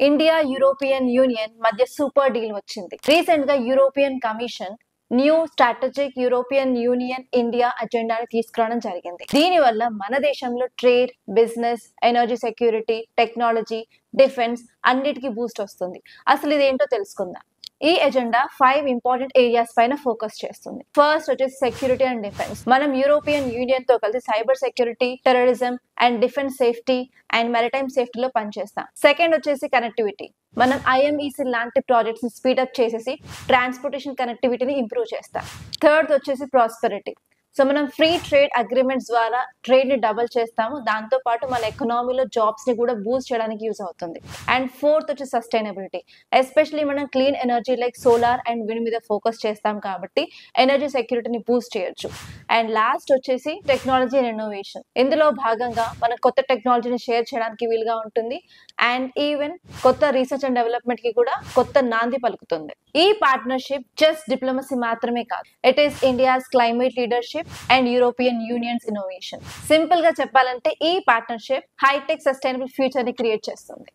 India European Union మధ్య super deal వచ్చింది. Recent గా European Commission new strategic European Union India అజెండాని తీసుకురావడం జరిగింది. దీని వల్ల మన దేశంలో trade, business, energy security, technology, defence అన్నిటికీ బూస్ట్ వస్తుంది. అసలు ఇదేంటో తెలుసుకుందాం. ఈ ఎజెండా 5 ఇంపార్టెంట్ ఏరియాస్ పైన ఫోకస్ చేస్తుంది. ఫస్ట్ వచ్చేసి సెక్యూరిటీ అండ్ డిఫెన్స్. మనం యూరోపియన్ యూనియన్ తో కలిసి cyber security, terrorism and defence safety and maritime సేఫ్టీలో పనిచేస్తాం. సెకండ్ వచ్చేసి కనెక్టివిటీ. మనం ఐఎంఈసి లాంటి ప్రాజెక్ట్స్ ని స్పీడప్ చేసేసి ట్రాన్స్పోర్టేషన్ కనెక్టివిటీని ఇంప్రూవ్ చేస్తాం. థర్డ్ వచ్చేసి ప్రాస్పెరిటీ. సో మనం ఫ్రీ ట్రేడ్ అగ్రిమెంట్స్ ద్వారా ట్రేడ్ ని డబుల్ చేస్తాము. దాంతో పాటు మన ఎకనామీలో జాబ్స్ ని కూడా బూస్ట్ చేయడానికి యూజ్ అవుతుంది. అండ్ ఫోర్త్ వచ్చి సస్టైనబిలిటీ. ఎస్పెషలీ మనం clean energy like solar and wind మీద ఫోకస్ చేస్తాం కాబట్టి ఎనర్జీ సెక్యూరిటీని బూస్ట్ చేయొచ్చు. అండ్ లాస్ట్ వచ్చేసి టెక్నాలజీ అండ్ ఇన్నోవేషన్. ఇందులో భాగంగా మనం కొత్త టెక్నాలజీని షేర్ చేయడానికి వీలుగా ఉంటుంది. అండ్ ఈవెన్ కొత్త రీసెర్చ్ అండ్ డెవలప్మెంట్ కి కూడా కొత్త నాంది పలుకుతుంది. ఈ పార్ట్నర్షిప్ జస్ట్ డిప్లొమసీ మాత్రమే కాదు, it is India's climate leadership and European unions innovation. Simple గా చెప్పాలంటే ఈ పార్ట్నర్షిప్ హైటెక్ సస్టైనబుల్ ఫ్యూచర్ ని క్రియేట్ చేస్తుంది.